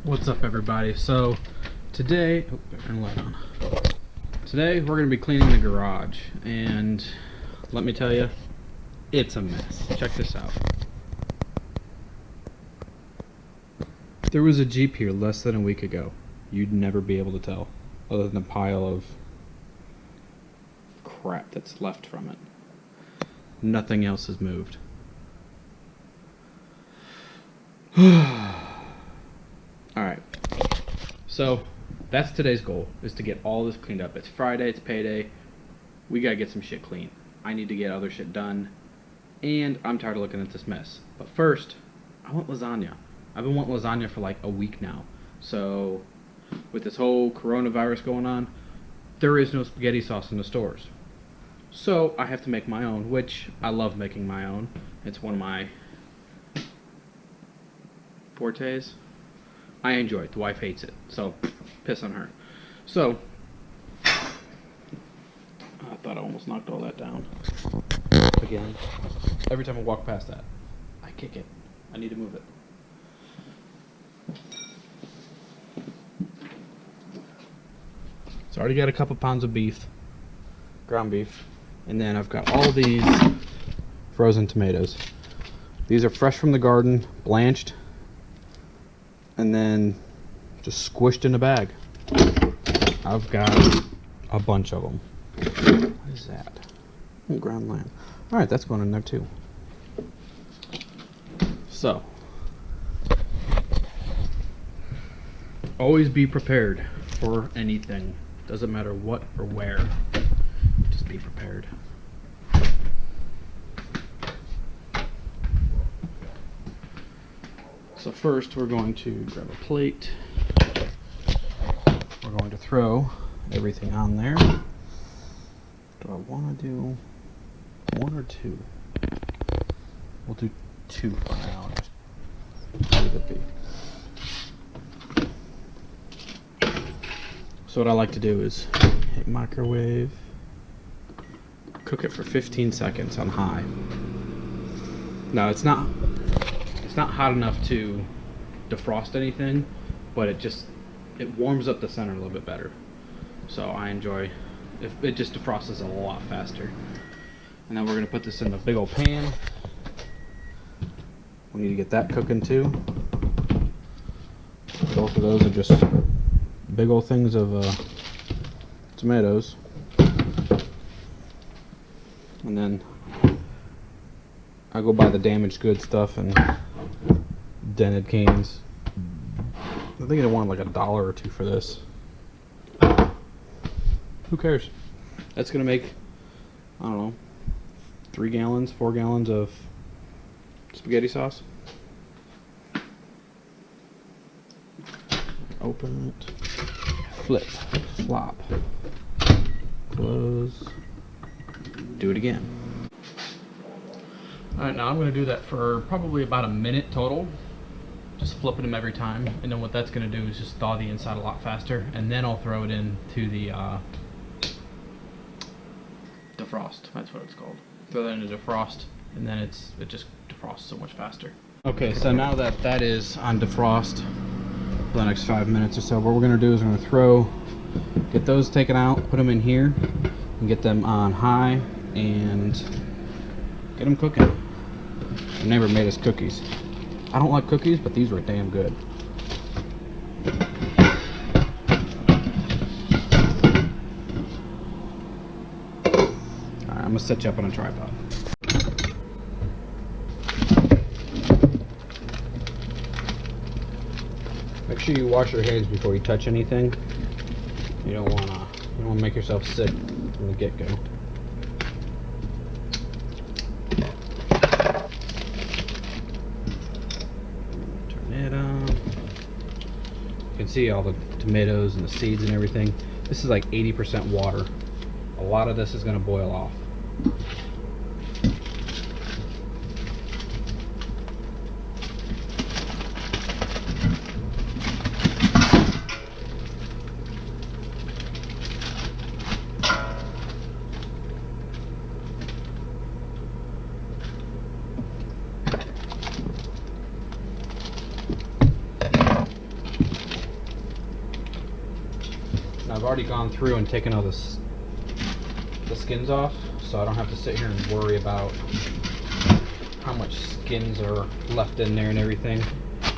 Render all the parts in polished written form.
What's up, everybody? So today, turn the light on. Today we're going to be cleaning the garage, and let me tell you, it's a mess. Check this out. There was a Jeep here less than a week ago. You'd never be able to tell, other than a pile of crap that's left from it. Nothing else has moved. Alright, so that's today's goal, is to get all this cleaned up. It's Friday, it's payday, we gotta get some shit clean. I need to get other shit done, and I'm tired of looking at this mess. But first, I want lasagna. I've been wanting lasagna for like a week now. So, with this whole coronavirus going on, there is no spaghetti sauce in the stores. So, I have to make my own, which I love making my own. It's one of my fortes. I enjoy it. The wife hates it, so piss on her. So, I thought I almost knocked all that down. Again. Every time I walk past that, I kick it. I need to move it. So I already got a couple pounds of beef, ground beef, and then I've got all these frozen tomatoes. These are fresh from the garden, blanched, and then just squished in a bag. I've got a bunch of them. What is that? Oh, ground lamb. Alright, that's going in there too. So, always be prepared for anything. Doesn't matter what or where. Just be prepared. So first we're going to grab a plate. We're going to throw everything on there. Do I want to do one or two? We'll do two for now. Leave it be. So what I like to do is hit microwave, cook it for 15 seconds on high. Now it's not hot enough to defrost anything, but it warms up the center a little bit better. So I enjoy if it just defrosts a lot faster. And then we're gonna put this in a big old pan. We need to get that cooking too. Both of those are just big old things of tomatoes. And then I go buy the damaged goods stuff and dented cans. I think I wanted like $1 or $2 for this. Who cares? That's gonna make, I don't know, 3 gallons, 4 gallons of spaghetti sauce. Open it, flip, flop, close, do it again. Alright, now I'm going to do that for probably about a minute total, just flipping them every time, and then what that's going to do is just thaw the inside a lot faster, and then I'll throw it into the defrost. That's what it's called. Throw that into defrost, and then it just defrosts so much faster. Okay, so now that is on defrost for the next 5 minutes or so, what we're going to do is we're going to get those taken out, put them in here, and get them on high, and get them cooking. My neighbor made us cookies. I don't like cookies, but these were damn good. Alright, I'm going to set you up on a tripod. Make sure you wash your hands before you touch anything. You don't want to make yourself sick from the get-go. You can see all the tomatoes and the seeds and everything. This is like 80% water. A lot of this is going to boil off. I've already gone through and taken all the skins off, so I don't have to sit here and worry about how much skins are left in there and everything.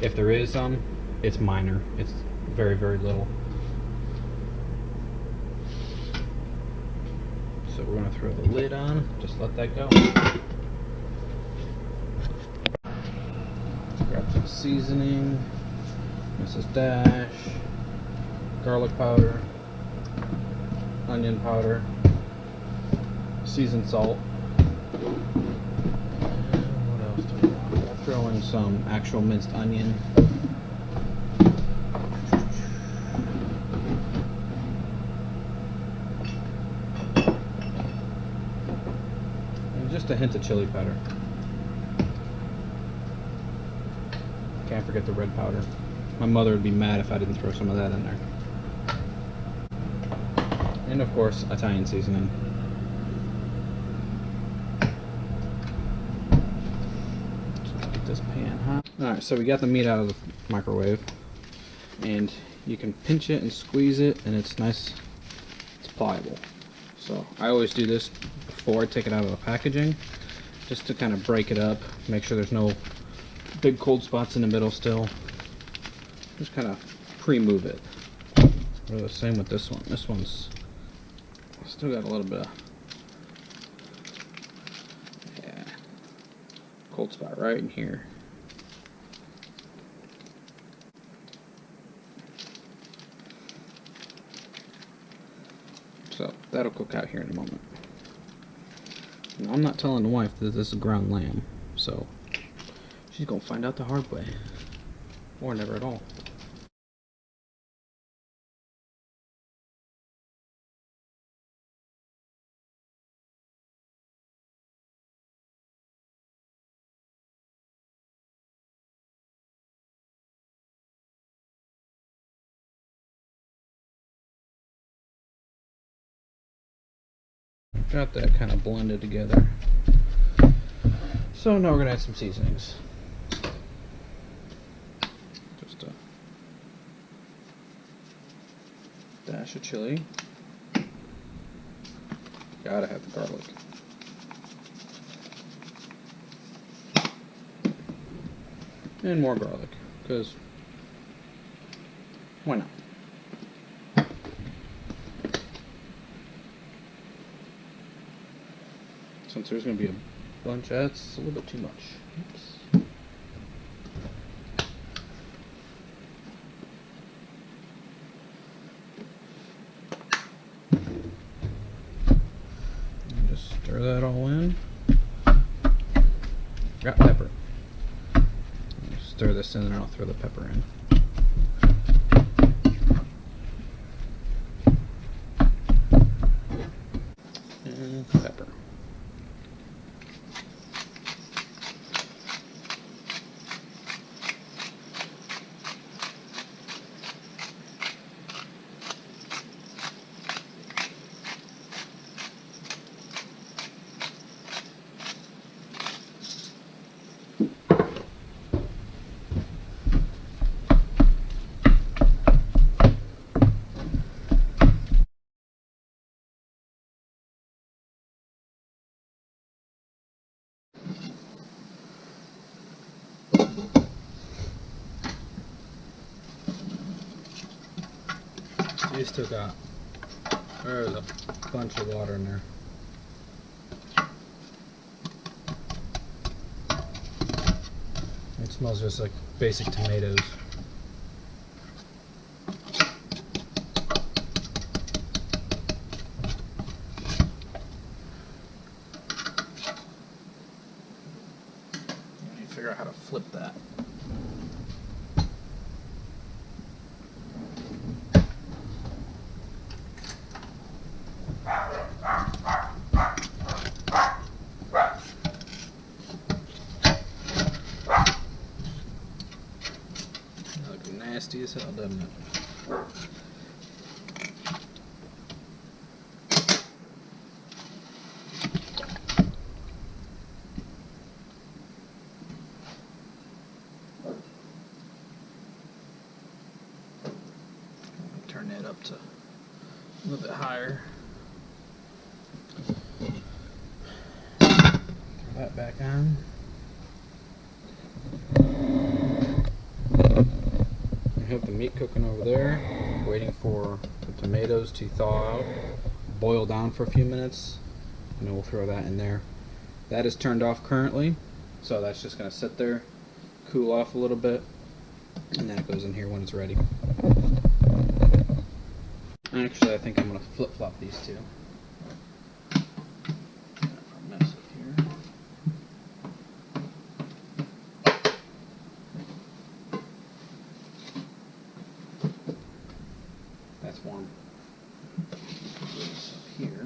If there is some, it's minor. It's very, very little. So we're going to throw the lid on, just let that go. Grab some seasoning, Mrs. Dash, garlic powder, onion powder, seasoned salt. What else do we want? I'll throw in some actual minced onion. Just a hint of chili powder. Can't forget the red powder. My mother would be mad if I didn't throw some of that in there. And of course, Italian seasoning. Just get this pan hot. Alright, so we got the meat out of the microwave. And you can pinch it and squeeze it, and it's nice, it's pliable. So I always do this before I take it out of the packaging, just to kind of break it up, make sure there's no big cold spots in the middle still. Just kind of pre-move it. We're the same with this one. This one's still got a little bit of cold spot right in here. So that'll cook out here in a moment. Now, I'm not telling the wife that this is ground lamb, so she's gonna find out the hard way, or never at all. Got that kind of blended together. So now we're gonna add some seasonings. Just a dash of chili. Gotta have the garlic. And more garlic, because why not? Since there's going to be a bunch, that's a little bit too much. Oops. And just stir that all in. Got pepper. Stir this in and I'll throw the pepper in. And pepper. You still got, there's a bunch of water in there. It smells just like basic tomatoes. I need to figure out how to flip that. Nasty as hell, doesn't it? Turn that up to A little bit higher. Throw that back on. I have the meat cooking over there, waiting for the tomatoes to thaw out, boil down for a few minutes, and then we'll throw that in there. That is turned off currently, so that's just going to sit there, cool off a little bit, and then it goes in here when it's ready. Actually, I think I'm going to flip-flop these two. Mess it here. That's warm. Put this up here.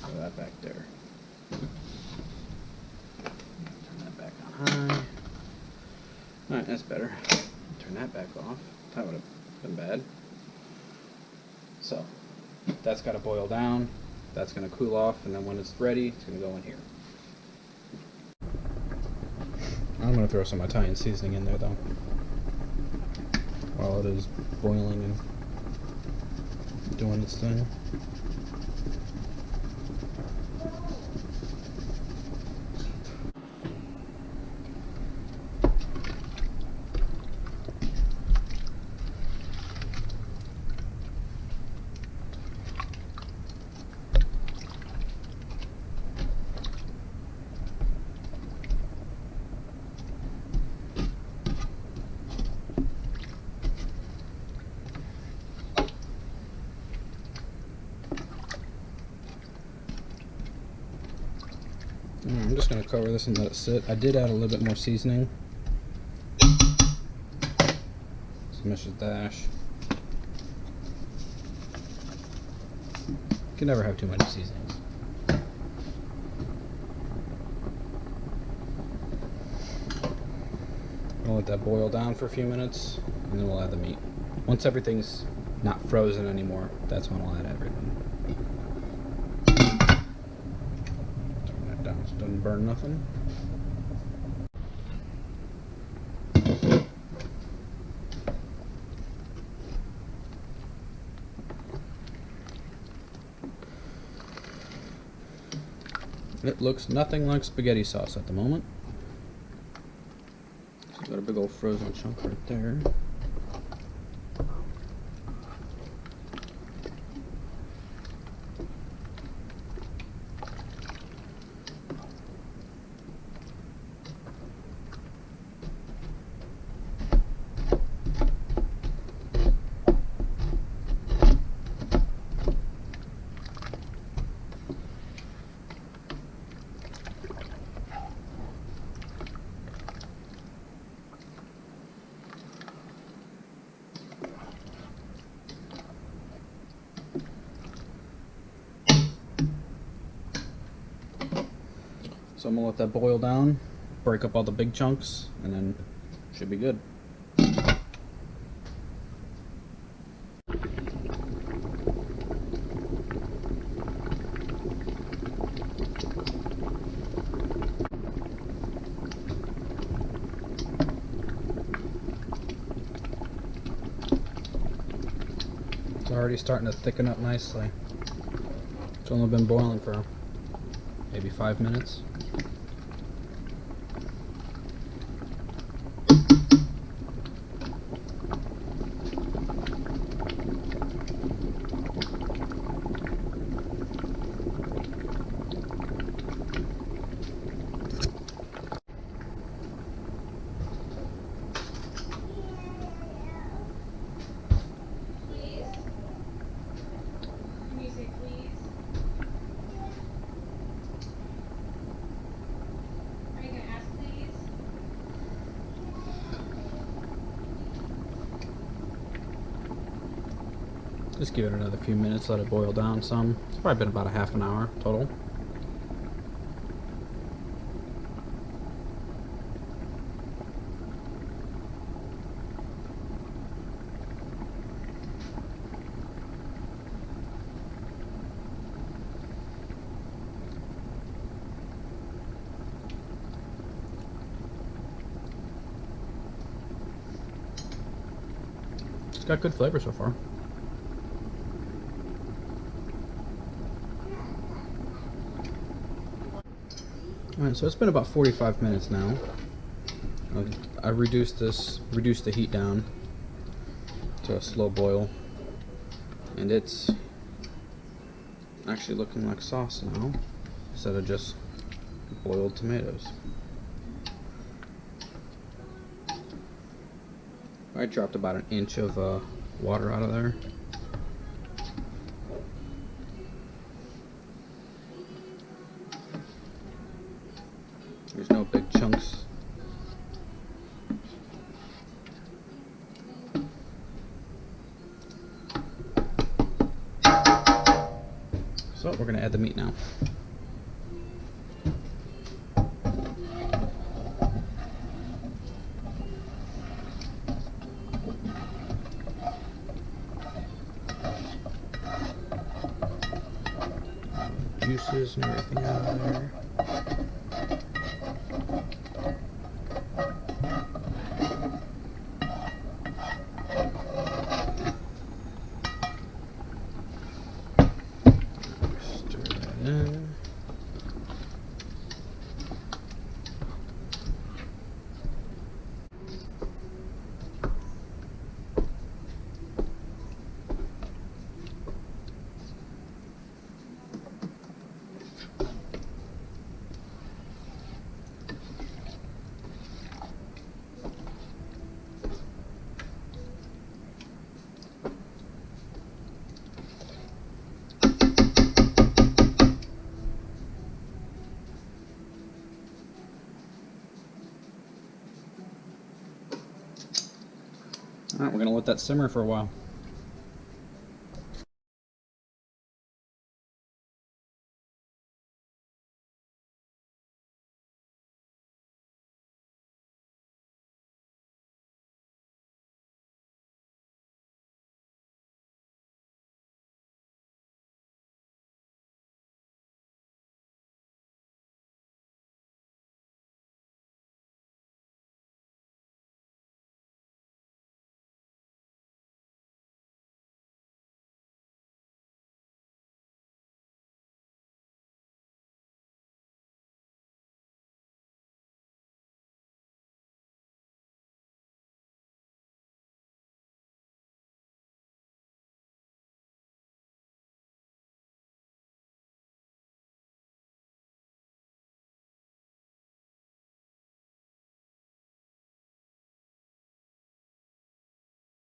Throw that back there. Turn that back on high. Alright, that's better. Turn that back off. That would have been bad. So, that's got to boil down. That's going to cool off, and then when it's ready, it's going to go in here. I'm going to throw some Italian seasoning in there, though, while it is boiling and doing its thing. I'm just going to cover this and let it sit. I did add a little bit more seasoning. Smish's Dash. You can never have too many seasonings. We'll let that boil down for a few minutes, and then we'll add the meat. Once everything's not frozen anymore, that's when we'll add everything. Down so it doesn't burn nothing. It looks nothing like spaghetti sauce at the moment. So we've got a big old frozen chunk right there. So I'm going to let that boil down, break up all the big chunks, and then should be good. It's already starting to thicken up nicely. It's only been boiling for maybe 5 minutes. Just give it another few minutes, let it boil down some. It's probably been about a half an hour total. got good flavor so far. Alright, so it's been about 45 minutes now. I reduced the heat down to a slow boil, and it's actually looking like sauce now instead of just boiled tomatoes. I dropped about an inch of water out of there. There's no big chunks. So we're gonna add the meat now. Juices and everything out of there. Stir that in. Alright, we're going to let that simmer for a while.